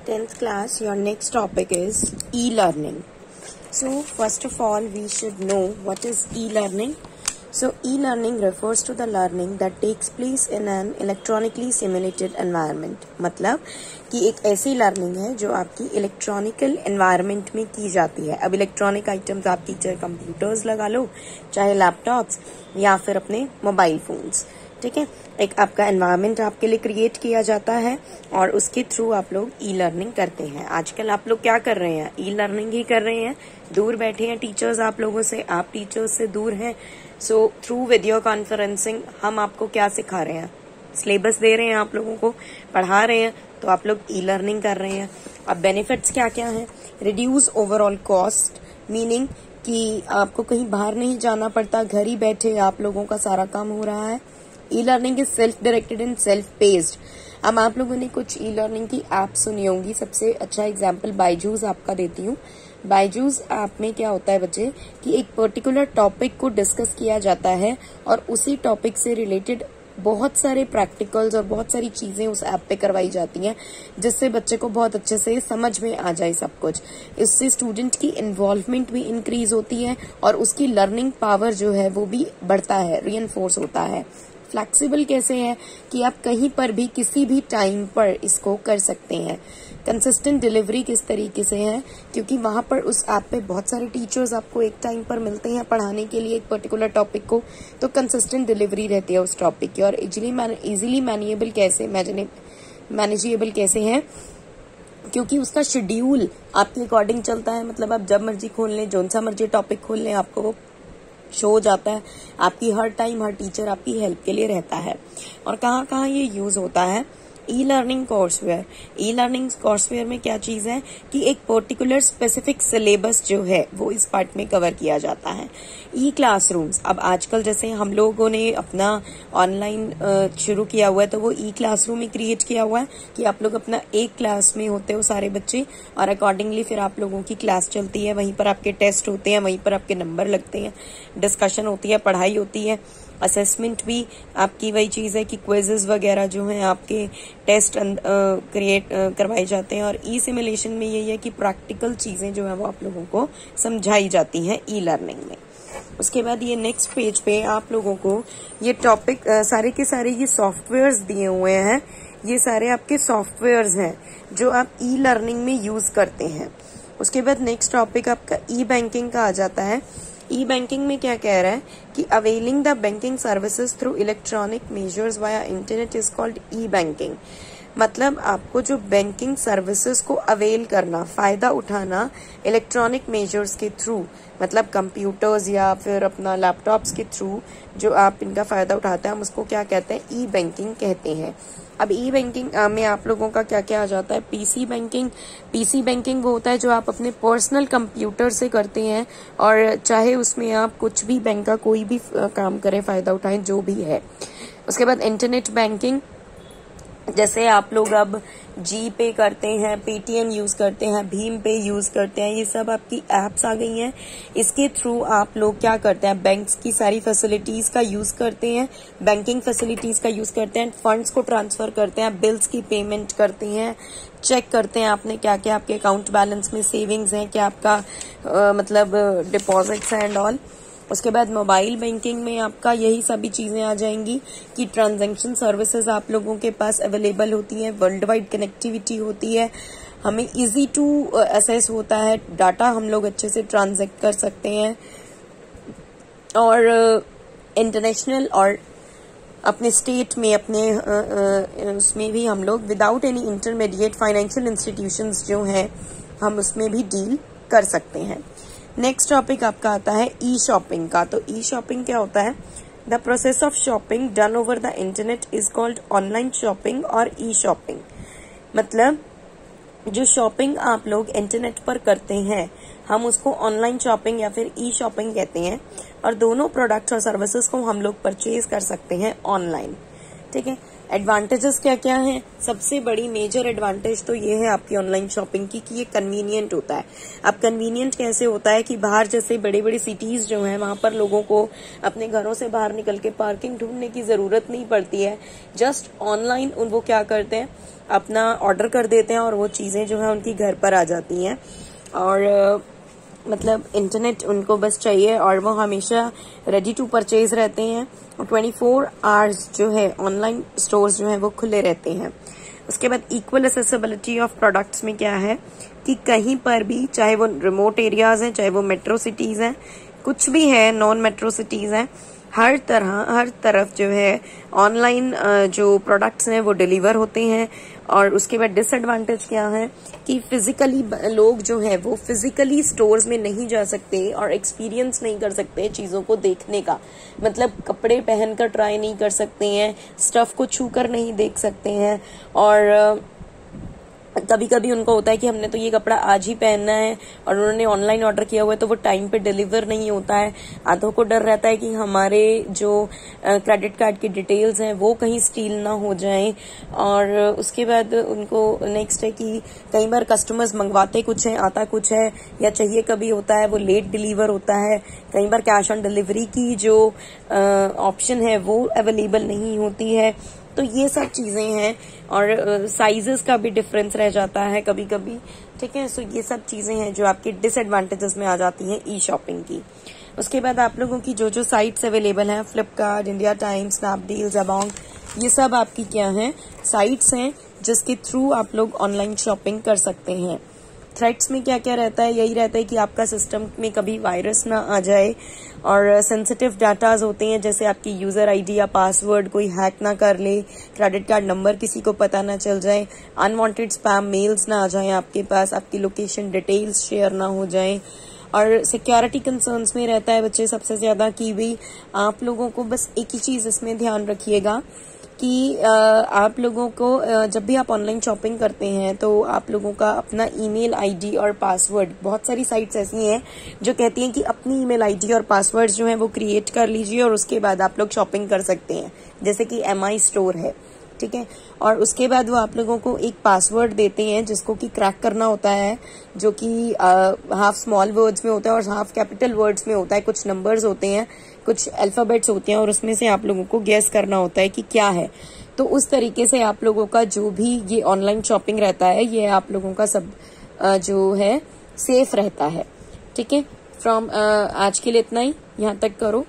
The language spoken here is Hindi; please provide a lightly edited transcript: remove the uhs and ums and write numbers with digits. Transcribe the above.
10th class, your next topic is e-learning. So first of all, we should know what is e-learning. So e-learning refers to the learning that takes place in an electronically simulated environment. मतलब कि एक ऐसी लर्निंग है जो आपकी इलेक्ट्रॉनिकल एनवायरनमेंट में की जाती है. अब इलेक्ट्रॉनिक आइटम्स आपकी चाहे कंप्यूटर्स लगा लो, चाहे लैपटॉप्स या फिर अपने मोबाइल फोन्स. ठीक है, एक आपका एनवायरनमेंट आपके लिए क्रिएट किया जाता है और उसके थ्रू आप लोग ई लर्निंग करते हैं. आजकल आप लोग क्या कर रहे हैं? ई लर्निंग ही कर रहे हैं. दूर बैठे हैं टीचर्स आप लोगों से, आप टीचर्स से दूर हैं. सो थ्रू वीडियो कॉन्फ्रेंसिंग हम आपको क्या सिखा रहे हैं? सिलेबस दे रहे हैं, आप लोगों को पढ़ा रहे हैं, तो आप लोग ई लर्निंग कर रहे हैं. अब बेनिफिट्स क्या क्या हैं? रिड्यूस ओवरऑल कॉस्ट, मीनिंग कि आपको कहीं बाहर नहीं जाना पड़ता, घर ही बैठे आप लोगों का सारा काम हो रहा है. E learning is self directed and self paced. अब आप लोगों ने कुछ ई लर्निंग की ऐप सुनी होंगी. सबसे अच्छा एग्जांपल बायजूस आपका देती हूँ. बायजूस ऐप में क्या होता है बच्चे कि एक पर्टिकुलर टॉपिक को डिस्कस किया जाता है और उसी टॉपिक से रिलेटेड बहुत सारे प्रैक्टिकल्स और बहुत सारी चीजें उस ऐप पे करवाई जाती हैं, जिससे बच्चे को बहुत अच्छे से समझ में आ जाए सब कुछ. इससे स्टूडेंट की इन्वॉल्वमेंट भी इंक्रीज होती है और उसकी लर्निंग पावर जो है वो भी बढ़ता है, रीइंफोर्स होता है. फ्लेक्सिबल कैसे है कि आप कहीं पर भी किसी भी टाइम पर इसको कर सकते हैं. कंसिस्टेंट डिलीवरी किस तरीके से है, क्योंकि वहां पर उस ऐप पे बहुत सारे टीचर्स आपको एक टाइम पर मिलते हैं पढ़ाने के लिए एक पर्टिकुलर टॉपिक को, तो कंसिस्टेंट डिलीवरी रहती है उस टॉपिक की. और इजीली मैनेजेबल कैसे है, क्योंकि उसका शेड्यूल आपके अकॉर्डिंग चलता है. मतलब आप जब मर्जी खोल लें, जोन सा मर्जी टॉपिक खोल लें, आपको वो शो हो जाता है. आपकी हर टाइम हर टीचर आपकी हेल्प के लिए रहता है. और कहाँ कहाँ ये यूज होता है? E learning courseware. E learning courseware में क्या चीज है कि एक पर्टिकुलर स्पेसिफिक सिलेबस जो है वो इस पार्ट में कवर किया जाता है. ई क्लासरूम्स, अब आजकल जैसे हम लोगों ने अपना ऑनलाइन शुरू किया हुआ है, तो वो ई क्लासरूम ही क्रिएट किया हुआ है कि आप लोग अपना एक क्लास में होते हो सारे बच्चे और अकॉर्डिंगली फिर आप लोगों की क्लास चलती है. वहीं पर आपके टेस्ट होते हैं, वहीं पर आपके नंबर लगते हैं, डिस्कशन होती है, पढ़ाई होती है. असेसमेंट भी आपकी वही चीज है कि क्विजेस वगैरह जो हैं आपके टेस्ट क्रिएट करवाए जाते हैं. और ई सिमुलेशन में यही है कि प्रैक्टिकल चीजें जो है वो आप लोगों को समझाई जाती हैं ई लर्निंग में. उसके बाद ये नेक्स्ट पेज पे आप लोगों को ये टॉपिक सारे के सारे ये सॉफ्टवेयर्स दिए हुए हैं. ये सारे आपके सॉफ्टवेयर्स हैं जो आप ई लर्निंग में यूज करते हैं. उसके बाद नेक्स्ट टॉपिक आपका ई बैंकिंग का आ जाता है. ई बैंकिंग में क्या कह रहा है कि availing the banking services through electronic measures via internet is called E banking. मतलब आपको जो बैंकिंग सर्विसेज को अवेल करना, फायदा उठाना इलेक्ट्रॉनिक मेजर्स के थ्रू, मतलब कंप्यूटर्स या फिर अपना लैपटॉप्स के थ्रू जो आप इनका फायदा उठाते हैं, हम उसको क्या कहते हैं? ई बैंकिंग कहते हैं. अब ई बैंकिंग में आप लोगों का क्या क्या आ जाता है? PC banking. पीसी बैंकिंग वो होता है जो आप अपने पर्सनल कंप्यूटर से करते हैं और चाहे उसमें आप कुछ भी बैंक का कोई भी काम करें, फायदा उठाएं, जो भी है. उसके बाद इंटरनेट बैंकिंग, जैसे आप लोग अब जी पे करते हैं, पेटीएम यूज करते हैं, भीम पे यूज करते हैं, ये सब आपकी एप्स आ गई हैं. इसके थ्रू आप लोग क्या करते हैं? बैंक्स की सारी फैसिलिटीज का यूज करते हैं, बैंकिंग फैसिलिटीज का यूज करते हैं, फंड्स को ट्रांसफर करते हैं, बिल्स की पेमेंट करते हैं, चेक करते हैं आपने क्या क्या आपके अकाउंट बैलेंस में सेविंग्स हैं, क्या आपका मतलब डिपॉजिट्स हैं एंड ऑल. उसके बाद मोबाइल बैंकिंग में आपका यही सभी चीजें आ जाएंगी कि ट्रांजैक्शन सर्विसेज आप लोगों के पास अवेलेबल होती है, वर्ल्ड वाइड कनेक्टिविटी होती है, हमें इजी टू असेस होता है, डाटा हम लोग अच्छे से ट्रांजैक्ट कर सकते हैं. और इंटरनेशनल और अपने स्टेट में अपने उसमें भी हम लोग without any intermediate financial institutions जो हैं हम उसमें भी डील कर सकते हैं. नेक्स्ट टॉपिक आपका आता है ई शॉपिंग का. तो ई शॉपिंग क्या होता है? The process of shopping done over the internet is called online shopping और ई शॉपिंग. मतलब जो शॉपिंग आप लोग इंटरनेट पर करते हैं हम उसको ऑनलाइन शॉपिंग या फिर ई शॉपिंग कहते हैं. और दोनों प्रोडक्ट्स और सर्विसेज को हम लोग परचेज कर सकते हैं ऑनलाइन. ठीक है, एडवांटेजेस क्या क्या हैं? सबसे बड़ी मेजर एडवांटेज तो ये है आपकी ऑनलाइन शॉपिंग की कि ये कन्वीनियंट होता है। अब कन्वीनियंट कैसे होता है कि बाहर जैसे बड़ी बड़ी सिटीज जो हैं वहां पर लोगों को अपने घरों से बाहर निकल के पार्किंग ढूंढने की जरूरत नहीं पड़ती है। जस्ट ऑनलाइन वो क्या करते हैं, अपना ऑर्डर कर देते हैं और वो चीजें जो है उनकी घर पर आ जाती हैं। और मतलब इंटरनेट उनको बस चाहिए और वो हमेशा रेडी टू परचेज रहते हैं। और 24 आवर्स जो है ऑनलाइन स्टोर्स जो है वो खुले रहते हैं। उसके बाद इक्वल एक्सेसिबिलिटी ऑफ प्रोडक्ट्स में क्या है कि कहीं पर भी, चाहे वो रिमोट एरियाज हैं, चाहे वो मेट्रो सिटीज हैं, कुछ भी है नॉन मेट्रो सिटीज हैं, हर तरफ जो है ऑनलाइन जो प्रोडक्ट्स हैं वो डिलीवर होते हैं। और उसके बाद डिसएडवांटेज क्या है कि फिजिकली लोग जो है वो फिजिकली स्टोर्स में नहीं जा सकते और एक्सपीरियंस नहीं कर सकते चीजों को देखने का। मतलब कपड़े पहनकर ट्राई नहीं कर सकते हैं, स्टफ को छूकर नहीं देख सकते हैं। और कभी कभी उनको होता है कि हमने तो ये कपड़ा आज ही पहनना है और उन्होंने ऑनलाइन ऑर्डर किया हुआ है तो वो टाइम पे डिलीवर नहीं होता है। आधों को डर रहता है कि हमारे जो क्रेडिट कार्ड की डिटेल्स हैं वो कहीं स्टील ना हो जाएं। और उसके बाद उनको नेक्स्ट है कि कई बार कस्टमर्स मंगवाते कुछ है, आता कुछ है, या चाहिए कभी होता है वो लेट डिलीवर होता है। कई बार कैश ऑन डिलीवरी की जो ऑप्शन है वो अवेलेबल नहीं होती है। तो ये सब चीजें हैं। और साइजेस का भी डिफरेंस रह जाता है कभी कभी, ठीक है। सो ये सब चीजें हैं जो आपकी डिसएडवांटेजेस में आ जाती हैं ई शॉपिंग की। उसके बाद आप लोगों की जो साइट्स अवेलेबल हैं, Flipkart, India times, Snapdeal, Jabong, ये सब आपकी क्या है, साइट्स हैं जिसके थ्रू आप लोग ऑनलाइन शॉपिंग कर सकते हैं। थ्रेट्स में क्या क्या रहता है, यही रहता है कि आपका सिस्टम में कभी वायरस ना आ जाए और सेंसिटिव डाटाज होते हैं जैसे आपकी यूजर आईडी या पासवर्ड कोई हैक ना कर ले, क्रेडिट कार्ड नंबर किसी को पता ना चल जाए, अनवांटेड स्पैम मेल्स ना आ जाए आपके पास, आपकी लोकेशन डिटेल्स शेयर ना हो जाए। और सिक्योरिटी कंसर्न्स में रहता है बच्चे सबसे ज्यादा कि भी आप लोगों को बस एक ही चीज इसमें ध्यान रखिएगा कि आप लोगों को जब भी आप ऑनलाइन शॉपिंग करते हैं तो आप लोगों का अपना ईमेल आईडी और पासवर्ड, बहुत सारी साइट्स ऐसी हैं जो कहती हैं कि अपनी ईमेल आईडी और पासवर्ड जो है वो क्रिएट कर लीजिए और उसके बाद आप लोग शॉपिंग कर सकते हैं। जैसे कि MI स्टोर है, ठीक है। और उसके बाद वो आप लोगों को एक पासवर्ड देते हैं जिसको कि क्रैक करना होता है, जो कि हाफ स्मॉल वर्ड्स में होता है और हाफ कैपिटल वर्ड्स में होता है। कुछ नंबर्स होते हैं, कुछ अल्फाबेट्स होते हैं और उसमें से आप लोगों को गेस करना होता है कि क्या है। तो उस तरीके से आप लोगों का जो भी ये ऑनलाइन शॉपिंग रहता है ये आप लोगों का सब जो है सेफ रहता है, ठीक है। आज के लिए इतना ही, यहाँ तक करो।